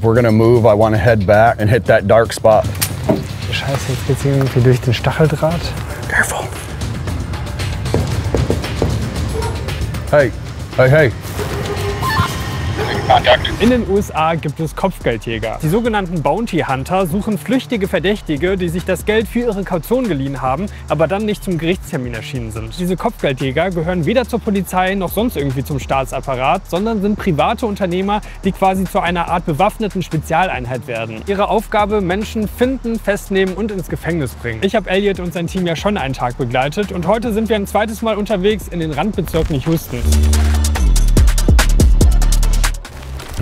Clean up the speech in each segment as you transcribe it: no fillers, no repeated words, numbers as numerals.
we're gonna move, I wanna head back and hit that dark spot. Scheiße, jetzt geht's irgendwie durch den Stacheldraht. Careful. Hey, hey, hey. In den USA gibt es Kopfgeldjäger. Die sogenannten Bounty Hunter suchen flüchtige Verdächtige, die sich das Geld für ihre Kaution geliehen haben, aber dann nicht zum Gerichtstermin erschienen sind. Diese Kopfgeldjäger gehören weder zur Polizei noch sonst irgendwie zum Staatsapparat, sondern sind private Unternehmer, die quasi zu einer Art bewaffneten Spezialeinheit werden. Ihre Aufgabe: Menschen finden, festnehmen und ins Gefängnis bringen. Ich habe Elliot und sein Team ja schon einen Tag begleitet und heute sind wir ein zweites Mal unterwegs in den Randbezirken Houstons.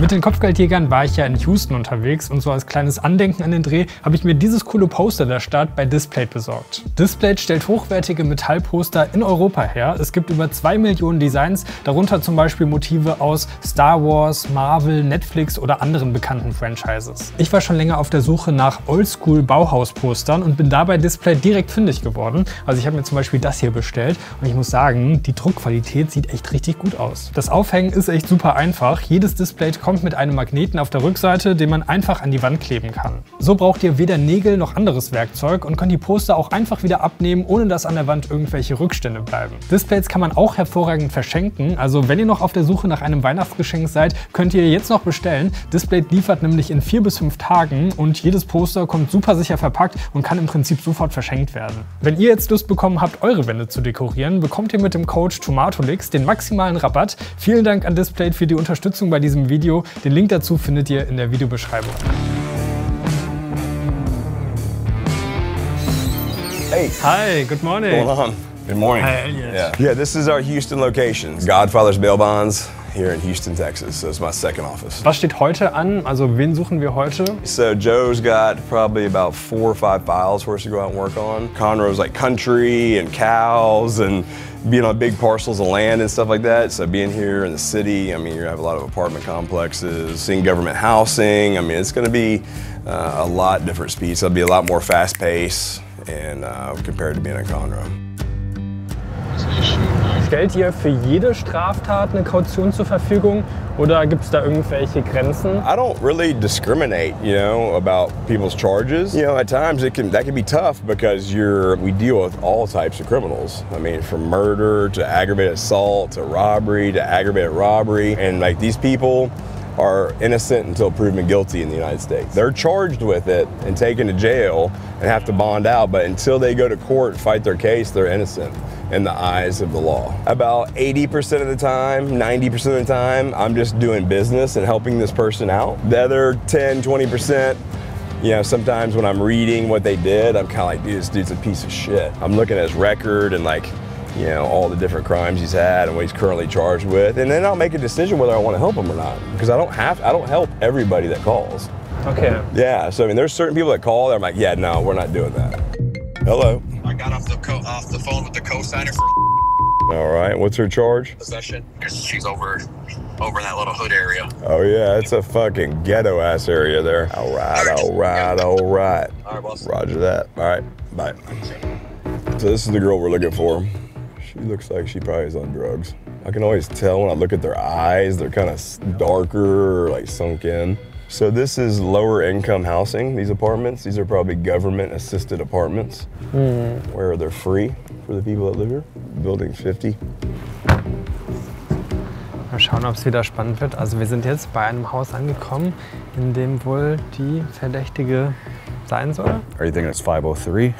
Mit den Kopfgeldjägern war ich ja in Houston unterwegs und so als kleines Andenken an den Dreh habe ich mir dieses coole Poster der Stadt bei Displate besorgt. Displate stellt hochwertige Metallposter in Europa her. Es gibt über 2 Millionen Designs, darunter zum Beispiel Motive aus Star Wars, Marvel, Netflix oder anderen bekannten Franchises. Ich war schon länger auf der Suche nach Oldschool-Bauhaus-Postern und bin dabei Displate direkt fündig geworden. Also ich habe mir zum Beispiel das hier bestellt und ich muss sagen, die Druckqualität sieht echt richtig gut aus. Das Aufhängen ist echt super einfach. Jedes Displate kommt mit einem Magneten auf der Rückseite, den man einfach an die Wand kleben kann. So braucht ihr weder Nägel noch anderes Werkzeug und könnt die Poster auch einfach wieder abnehmen, ohne dass an der Wand irgendwelche Rückstände bleiben. Displays kann man auch hervorragend verschenken, also wenn ihr noch auf der Suche nach einem Weihnachtsgeschenk seid, könnt ihr jetzt noch bestellen. Displate liefert nämlich in 4 bis 5 Tagen und jedes Poster kommt super sicher verpackt und kann im Prinzip sofort verschenkt werden. Wenn ihr jetzt Lust bekommen habt, eure Wände zu dekorieren, bekommt ihr mit dem Code tomatolix den maximalen Rabatt. Vielen Dank an Displate für die Unterstützung bei diesem Video. Den Link dazu findet ihr in der Videobeschreibung. Hey. Hi, good morning. What's going on? Good morning. Hi, Elliot. Yeah, this is our Houston location. Godfather's Bail Bonds here in Houston, Texas. So it's my second office. Was steht heute an? Also wen suchen wir heute? So Joe's got probably about 4 or 5 files for us to go out and work on. Conroe's like country and cows and being on big parcels of land and stuff like that. So being here in the city, I mean, you're gonna have a lot of apartment complexes, seeing government housing. I mean, it's gonna be a lot different speeds. It'll be a lot more fast paced and compared to being in Conroe. Stellt ihr für jede Straftat eine Kaution zur Verfügung oder gibt es da irgendwelche Grenzen? I don't really discriminate, you know, about people's charges. You know, at times that can be tough because we deal with all types of criminals. I mean, from murder to aggravated assault to robbery to aggravated robbery, and like these people are innocent until proven guilty in the United States. They're charged with it and taken to jail and have to bond out, but until they go to court and fight their case, they're innocent in the eyes of the law. About 80% of the time, 90% of the time, I'm just doing business and helping this person out. The other 10, 20%, you know, sometimes when I'm reading what they did, I'm kind of like, dude, this dude's a piece of shit. I'm looking at his record and like, you know, all the different crimes he's had and what he's currently charged with. And then I'll make a decision whether I want to help him or not. Because I don't help everybody that calls. Okay. Yeah, so I mean, there's certain people that call that I'm like, yeah, no, we're not doing that. Hello. I got off the phone with the co-signer for All right, what's her charge? possession. She's over in that little hood area. Oh yeah, it's a fucking ghetto ass area there. All right, all right, all right. All right, boss. Roger that. All right, bye. So this is the girl we're looking for. She looks like she probably is on drugs. I can always tell when I look at their eyes, they're kind of darker or like sunk in. So this is lower income housing, these apartments. These are probably government assisted apartments where they're free for the people that live here. Building 50. Mal schauen, ob es wieder spannend wird. Also wir sind jetzt bei einem Haus angekommen, in dem wohl die Verdächtige sein soll. Are you thinking it's 503?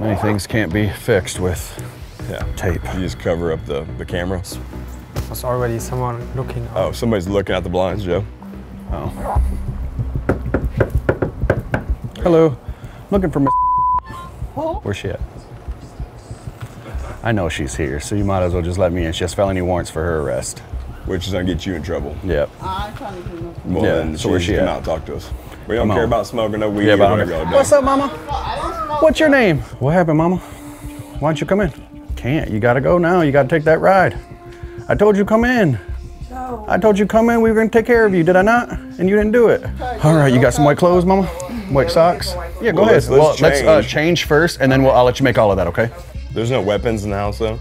Many things can't be fixed with tape. You just cover up the camera. Was already someone looking out. Oh, somebody's looking at the blinds, Joe. Oh. Hello. Looking for Miss. Where's she at? I know she's here, so you might as well just let me in. She has felony warrants for her arrest. Which is gonna get you in trouble. Yep. Well, Yeah, then so where's she come at? out and talk to us. We don't Come care on. about smoking no weed. Yeah, but whatever y'all do. what's up, Mama? What's your name? What happened, Mama? Why don't you come in? Can't. You gotta go now. You gotta take that ride. I told you come in. No. I told you come in. We were gonna take care of you. Did I not? And you didn't do it. All right. You got some white clothes, Mama? White socks? Yeah, go Well, ahead. let's Change first, and then I'll let you make all of that. Okay? There's no weapons in the house, though.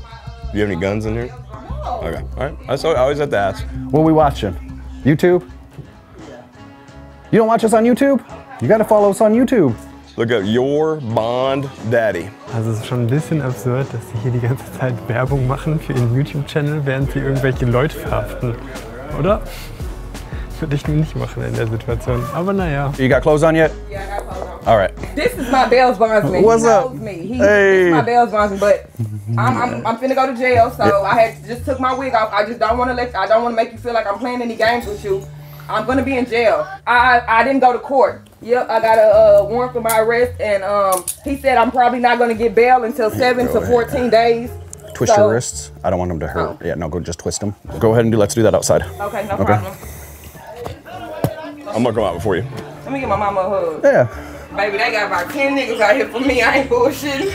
Do you have any guns in here? Okay, all right. I always have to ask. What are we watching? YouTube? You don't watch us on YouTube? You gotta follow us on YouTube. Look at Your Bond Daddy. Also es ist schon ein bisschen absurd, dass sie hier die ganze Zeit Werbung machen für ihren YouTube-Channel, während sie irgendwelche Leute verhaften. Oder? Würde ich nicht machen in der Situation. Aber naja. You got clothes on yet? Yeah, I got clothes on. All right. This is my bail bondsman. What's he up? knows me. Hey. This is my bail bondsman, but I'm finna go to jail, so I had just took my wig off. I just don't want to make you feel like I'm playing any games with you. I'm gonna be in jail. I didn't go to court. Yep, I got a warrant for my arrest, and he said I'm probably not gonna get bail until 7 to 14 days. Twist your wrists. I don't want them to hurt. Yeah, no, go just twist them. Go ahead and let's do that outside. Okay, no problem. I'm gonna come out before you. Let me get my mama a hug. Yeah. Baby, they got about 10 niggas out here for me. I ain't bullshitting.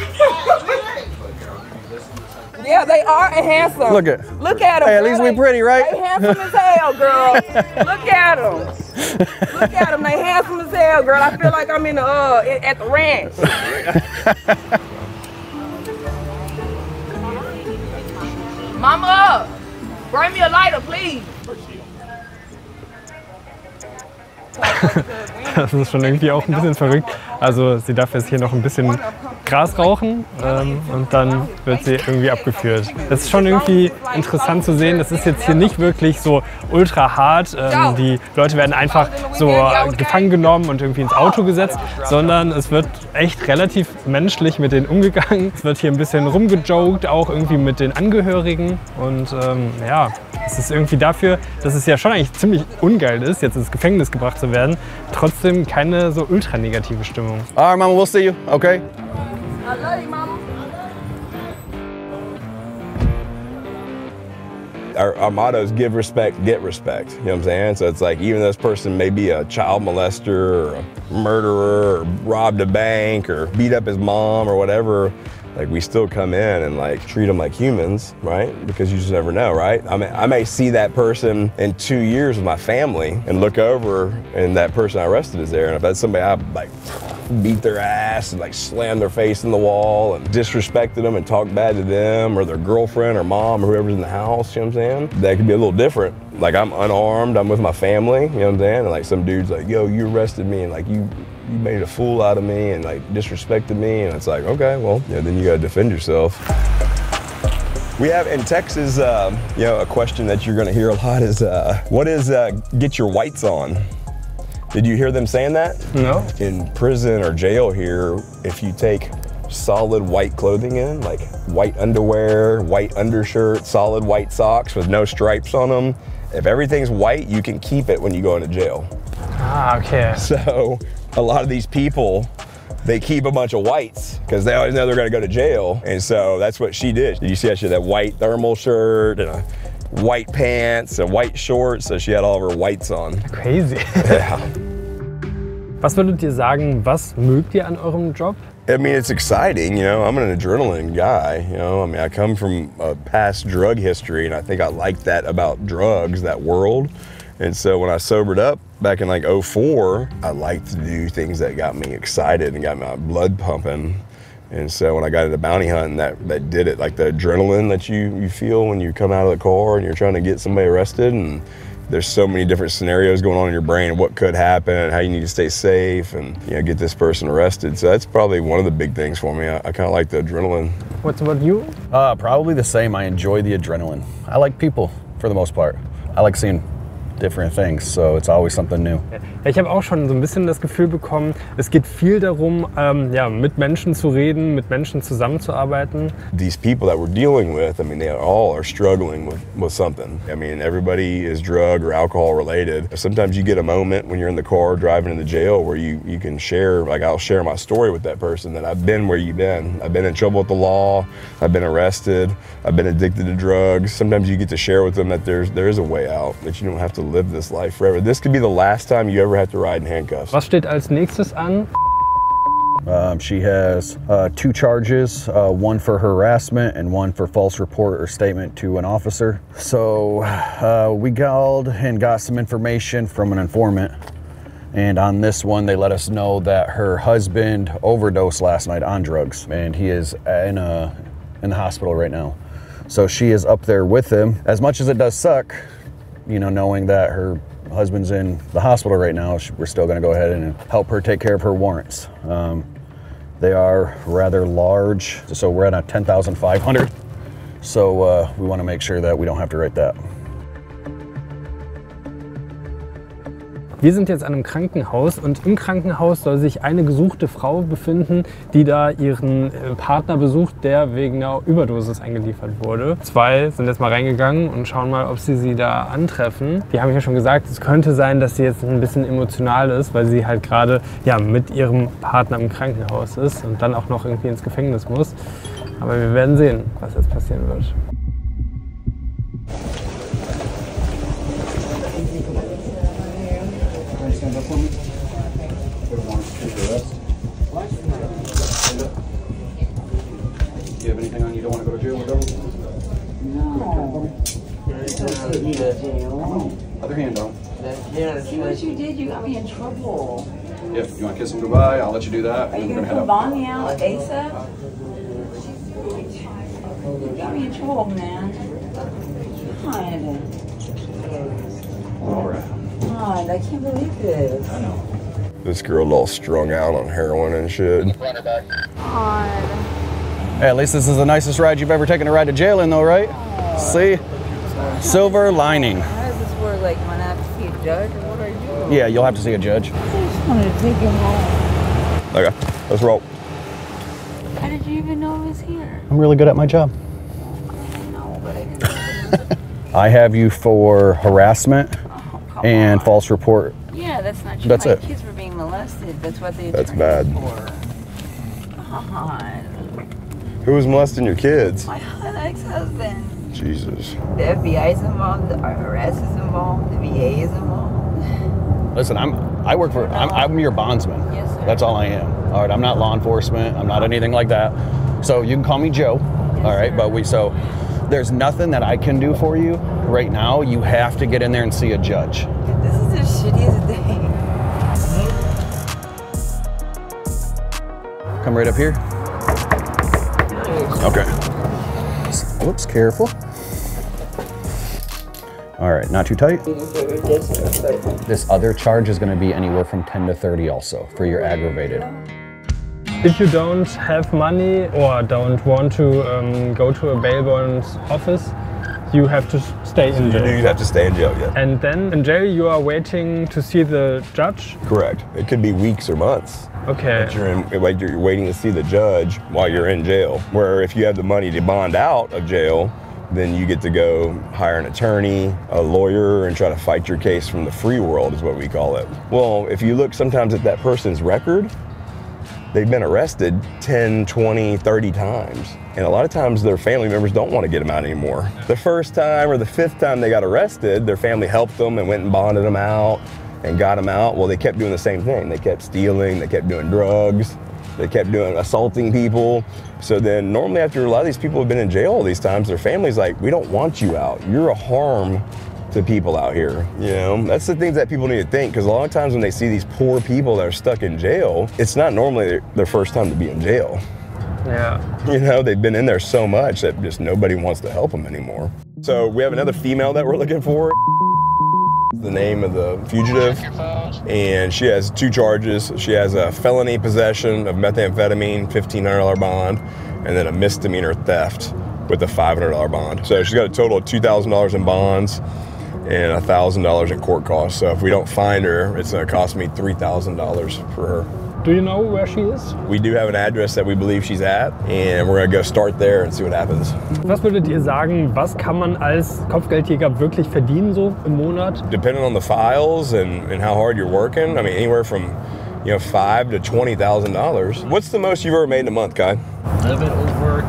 Yeah, they are handsome. Look at them. Hey, at least we pretty, right? They handsome as hell, girl. Look at them. Look at them. They handsome as hell, girl. I feel like I'm in the at the ranch. Mama, bring me a lighter, please. Das ist schon irgendwie auch ein bisschen verrückt. Also sie darf jetzt hier noch ein bisschen Gras rauchen und dann wird sie irgendwie abgeführt. Das ist schon irgendwie interessant zu sehen. Das ist jetzt hier nicht wirklich so ultra hart. Die Leute werden einfach so gefangen genommen und irgendwie ins Auto gesetzt, sondern es wird echt relativ menschlich mit denen umgegangen. Es wird hier ein bisschen rumgejoked, auch irgendwie mit den Angehörigen. Und ja, es ist irgendwie dafür, dass es ja schon eigentlich ziemlich ungeil ist, jetzt ins Gefängnis gebracht zu werden, trotzdem keine so ultra negative Stimmung. All right, Mama, we'll see you, okay? I love you, Mama. Our motto is give respect, get respect. You know what I'm saying? So it's like even though this person may be a child molester or a murderer or robbed a bank or beat up his mom or whatever, like we still come in and like treat them like humans, right? Because you just never know, right? I may see that person in 2 years with my family and look over and that person I arrested is there. And if that's somebody I like beat their ass and like slammed their face in the wall and disrespected them and talked bad to them or their girlfriend or mom or whoever's in the house, you know what I'm saying? That could be a little different. Like I'm unarmed, I'm with my family, you know what I'm saying? And like some dude's like, yo, you arrested me and like you made a fool out of me and like disrespected me, and it's like, okay, well, yeah, then you gotta defend yourself. We have in Texas, you know, a question that you're gonna hear a lot is, what is get your whites on? Did you hear them saying that? No. In prison or jail here, if you take solid white clothing in, like white underwear, white undershirt, solid white socks with no stripes on them, if everything's white, you can keep it when you go into jail. Ah, okay. So a lot of these people, they keep a bunch of whites because they always know they're gonna go to jail. And so that's what she did. Did you see that? She had that white thermal shirt and a white pants and white shorts. So she had all of her whites on. Crazy. Yeah. Was würdet ihr sagen, was mögt ihr an eurem Job? I mean, it's exciting, you know, I'm an adrenaline guy, you know, I mean, I come from a past drug history and I think I like that about drugs, that world. And so when I sobered up back in like 04, I liked to do things that got me excited and got my blood pumping. And so when I got into bounty hunting, that did it, like the adrenaline that you feel when you come out of the car and you're trying to get somebody arrested. And there's so many different scenarios going on in your brain, what could happen and how you need to stay safe and, you know, get this person arrested. So that's probably one of the big things for me. I kind of like the adrenaline. What about you? Probably the same. I enjoy the adrenaline. I like people for the most part. I like seeing different things, so it's always something new. Ja, ich habe auch schon so ein bisschen das Gefühl bekommen, es geht viel darum, ja, mit Menschen zu reden, mit Menschen zusammenzuarbeiten. These people that we're dealing with, I mean, they all are struggling with something. I mean, everybody is drug or alcohol related. Sometimes you get a moment when you're in the car driving in the jail where you can share, like I'll share my story with that person that I've been where you've been. I've been in trouble with the law, I've been arrested, I've been addicted to drugs. Sometimes you get to share with them that there is a way out, that you don't have to live this life forever. This could be the last time you ever have to ride in handcuffs. Was steht als nächstes an? She has 2 charges, one for harassment and one for false report or statement to an officer. So we called and got some information from an informant. And on this one, they let us know that her husband overdosed last night on drugs, and he is in the hospital right now. So she is up there with him. As much as it does suck, you know, knowing that her husband's in the hospital right now, we're still going to go ahead and help her take care of her warrants. They are rather large, so we're at a 10,500. So we want to make sure that we don't have to write that. Wir sind jetzt an einem Krankenhaus und im Krankenhaus soll sich eine gesuchte Frau befinden, die da ihren Partner besucht, der wegen einer Überdosis eingeliefert wurde. 2 sind jetzt mal reingegangen und schauen mal, ob sie da antreffen. Die haben ja schon gesagt, es könnte sein, dass sie jetzt ein bisschen emotional ist, weil sie halt gerade ja, mit ihrem Partner im Krankenhaus ist und dann auch noch irgendwie ins Gefängnis muss. Aber wir werden sehen, was jetzt passieren wird. Do you have anything on you don't want to go to jail with them? No. Other hand down. See what you did? You got me in trouble. Yep, you want to kiss him goodbye? I'll let you do that. Are you We're gonna head put up. Bonnie out ASAP? You got me in trouble, man. God. All right. God, I can't believe this. I know. This girl all strung out on heroin and shit. God. Hey, at least this is the nicest ride you've ever taken a ride to jail in, though, right? See? Silver lining. How does this work? Like, when I have to see a judge, or what are you doing? Yeah, you'll have to see a judge. I just wanted to take him home. Okay, let's roll. How did you even know I was here? I'm really good at my job. No, but I didn't. I have you for harassment and false report. Yeah, that's not true. That's My it. kids were being molested. That's what they. That's bad. For. God. Who was molesting your kids? My ex-husband. Jesus. The FBI is involved. The IRS is involved. The VA is involved. Listen, I'm your bondsman. Yes, sir. That's all I am. All right, I'm not law enforcement. I'm not anything like that. So you can call me Joe. Yes, All right, sir. but there's nothing that I can do for you right now. You have to get in there and see a judge. This is the shittiest day. Come right up here. Okay. Whoops, careful. All right, not too tight. This other charge is going to be anywhere from 10 to 30 also for your aggravated. If you don't have money or don't want to go to a bail bond's office, you have to stay in jail. You have to stay in jail, yeah. And then in jail you are waiting to see the judge? Correct. It could be weeks or months. Okay. You're waiting to see the judge while you're in jail. Where if you have the money to bond out of jail, then you get to go hire an attorney, a lawyer, and try to fight your case from the free world is what we call it. Well, if you look sometimes at that person's record, they've been arrested 10, 20, 30 times. And a lot of times their family members don't want to get them out anymore. The first time or the 5th time they got arrested, their family helped them and went and bonded them out and got them out. Well, they kept doing the same thing. They kept stealing, they kept doing drugs, they kept doing assaulting people. So then normally after a lot of these people have been in jail all these times, their family's like, we don't want you out. You're a harm to people out here. You know, that's the things that people need to think, because a lot of times when they see these poor people that are stuck in jail, it's not normally their first time to be in jail. Yeah. You know, they've been in there so much that just nobody wants to help them anymore. So we have another female that we're looking for. The name of the fugitive, and she has 2 charges. She has a felony possession of methamphetamine, $1,500 bond, and then a misdemeanor theft with a $500 bond. So she's got a total of $2,000 in bonds and $1,000 in court costs. So if we don't find her, it's going to cost me $3,000 for her. Do you know where she is? We do have an address that we believe she's at, and we're going to go start there and see what happens. Was würdet ihr sagen, was kann man als Kopfgeldjäger wirklich verdienen so im Monat? Depending on the files and how hard you're working, I mean, anywhere from $5,000 to $20,000. What's the most you've ever made in a month, Kai? A little bit over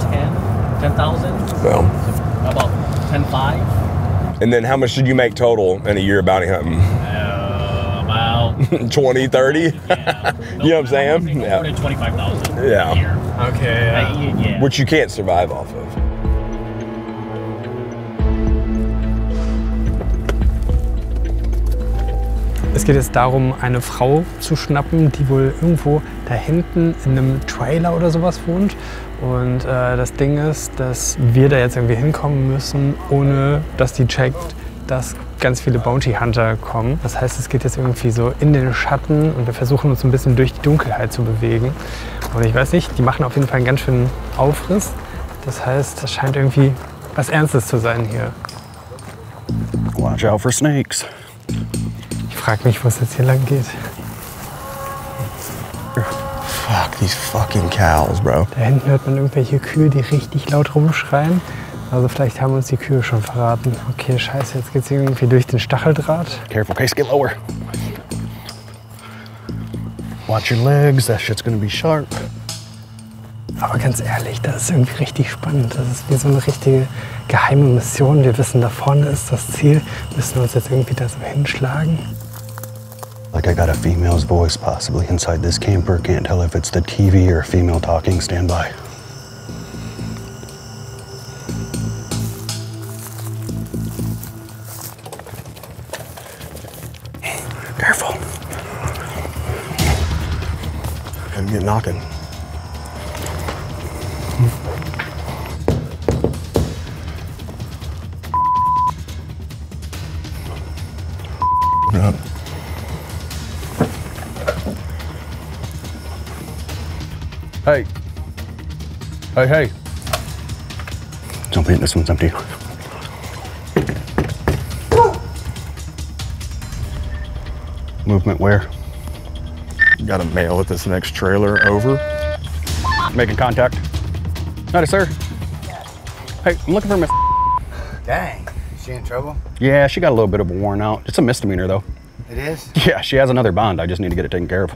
10,000. Well, So about 10.5. and then how much did you make total in a year bounty hunting? About 20, 30? yeah. You know what I'm saying? More than 25,000. Yeah. A year. Okay. Yeah. Which you can't survive off of. Es geht jetzt darum, eine Frau zu schnappen, die wohl irgendwo da hinten in einem Trailer oder sowas wohnt. Und das Ding ist, dass wir da jetzt irgendwie hinkommen müssen, ohne dass die checkt, dass ganz viele Bounty Hunter kommen. Das heißt, es geht jetzt irgendwie so in den Schatten und wir versuchen uns ein bisschen durch die Dunkelheit zu bewegen. Und ich weiß nicht, die machen auf jeden Fall einen ganz schönen Aufriss. Das heißt, das scheint irgendwie was Ernstes zu sein hier. Watch out for snakes. Ich frage mich, wo es jetzt hier lang geht. Fuck these fucking cows, bro. Da hinten hört man irgendwelche Kühe, die richtig laut rumschreien. Also vielleicht haben uns die Kühe schon verraten. Okay, scheiße, jetzt geht's irgendwie durch den Stacheldraht. Careful, case, get lower. Watch your legs, that shit's gonna be sharp. Aber ganz ehrlich, das ist irgendwie richtig spannend. Das ist wie so eine richtige geheime Mission. Wir wissen, da vorne ist das Ziel. Müssen wir uns jetzt irgendwie da so hinschlagen. Like I got a female's voice possibly inside this camper. Can't tell if it's the TV or a female talking. Stand by. Careful. I'm getting knocking. Up. Hey. Hey, hey. Jump in, this one's empty. Movement where? Got a male at this next trailer. Over. Making contact. Howdy, sir. Hey, I'm looking for Miss. Dang, is she in trouble? Yeah, she got a little bit of a worn out. It's a misdemeanor, though. It is? Yeah, she has another bond. I just need to get it taken care of.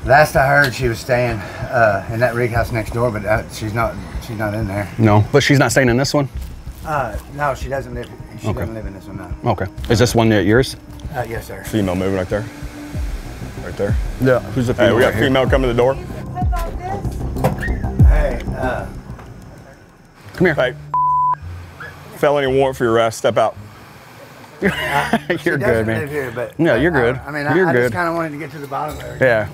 Last I heard, she was staying in that rig house next door, but she's not in there. No, but she's not staying in this one? No, she doesn't live. She doesn't live in this one, no. Okay. Is this one yours? Yes, sir. Female moving right there. Right there. Yeah. Who's the female? Hey, we got right here? female coming to the door. Hey, Come here. Hey. Felony warrant for your arrest. Step out. You're she good, doesn't man. live here, but Yeah, you're good. I mean, You're I good. just kind of wanted to get to the bottom of it. Yeah.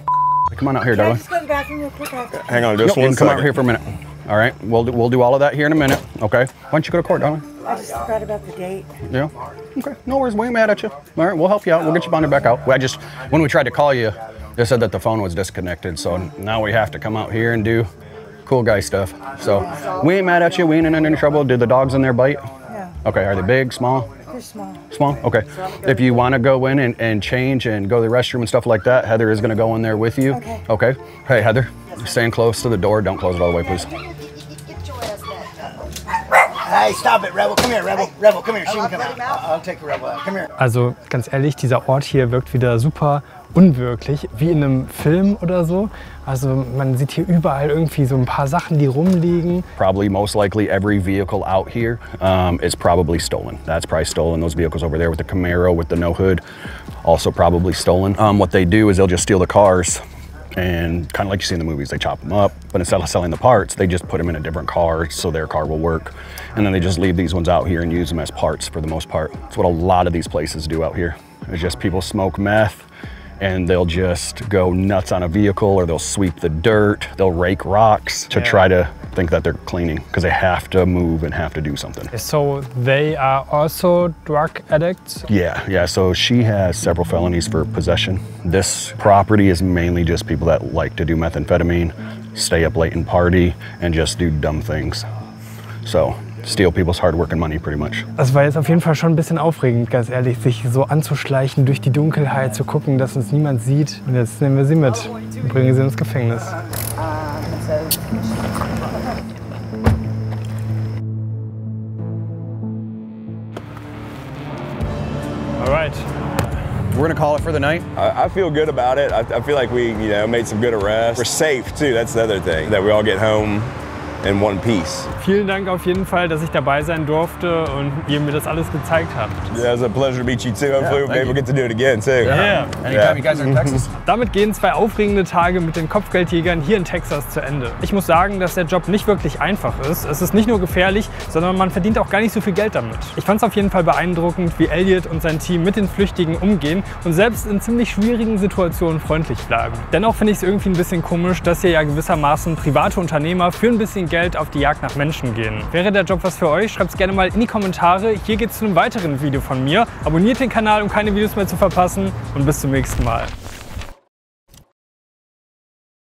Come on out here, darling. Just go to the bathroom real quick. Hang on, just Nope, you one can come second. out here for a minute. All right, we'll do all of that here in a minute. Okay. Why don't you go to court, darling? I just forgot about the date. Yeah. Okay. No worries. We ain't mad at you. All right. We'll help you out. We'll get you bonded back out. When we tried to call you, they said that the phone was disconnected. So now we have to come out here and do cool guy stuff. So we ain't mad at you. We ain't in any trouble. Did the dogs in there bite? Yeah. Okay. Are they big, small? They're small. Small? Okay. If you want to go in and change and go to the restroom and stuff like that, Heather is going to go in there with you. Okay. Okay. Hey, Heather, stand close to the door. Don't close it all the way, please. Hey, stop it, Rebel. Come here, Rebel. Rebel, come here. She can come out. I'll take Rebel out. Come here. Also ganz ehrlich, dieser Ort hier wirkt wieder super unwirklich, wie in einem Film oder so. Also man sieht hier überall irgendwie so ein paar Sachen, die rumliegen. Probably, most likely, every vehicle out here is probably stolen. That's probably stolen. Those vehicles over there with the Camaro, with the no hood, also probably stolen. What they do is they'll just steal the cars and kind of like you see in the movies, they chop them up, but instead of selling the parts, they just put them in a different car so their car will work. And then they just leave these ones out here and use them as parts for the most part. That's what a lot of these places do out here. It's just people smoke meth and they'll just go nuts on a vehicle, or they'll sweep the dirt, they'll rake rocks to try to think that they're cleaning, because they have to move and have to do something. So they are also drug addicts? Yeah, so she has several felonies for possession. This property is mainly just people that like to do methamphetamine, stay up late and party, and just do dumb things. So, steal people's hard-working money, pretty much. Das war jetzt auf jeden Fall schon ein bisschen aufregend, ganz ehrlich, sich so anzuschleichen durch die Dunkelheit, zu gucken, dass uns niemand sieht. Und jetzt nehmen wir sie mit und bringen sie ins Gefängnis. All right. We're gonna call it for the night. I feel good about it. I feel like we, made some good arrests. We're safe too. That's the other thing. That we all get home in one piece. Vielen Dank auf jeden Fall, dass ich dabei sein durfte und ihr mir das alles gezeigt habt. Yeah, it's a pleasure to meet you too. Hopefully maybe we'll get to do it again too. Yeah. Anytime you guys are in Texas. Damit gehen 2 aufregende Tage mit den Kopfgeldjägern hier in Texas zu Ende. Ich muss sagen, dass der Job nicht wirklich einfach ist. Es ist nicht nur gefährlich, sondern man verdient auch gar nicht so viel Geld damit. Ich fand es auf jeden Fall beeindruckend, wie Elliot und sein Team mit den Flüchtigen umgehen und selbst in ziemlich schwierigen Situationen freundlich bleiben. Dennoch finde ich es irgendwie ein bisschen komisch, dass hier ja gewissermaßen private Unternehmer für ein bisschen Geld auf die Jagd nach Menschen gehen. Wäre der Job was für euch? Schreibt es gerne mal in die Kommentare. Hier geht es zu einem weiteren Video von mir. Abonniert den Kanal, um keine Videos mehr zu verpassen und bis zum nächsten Mal.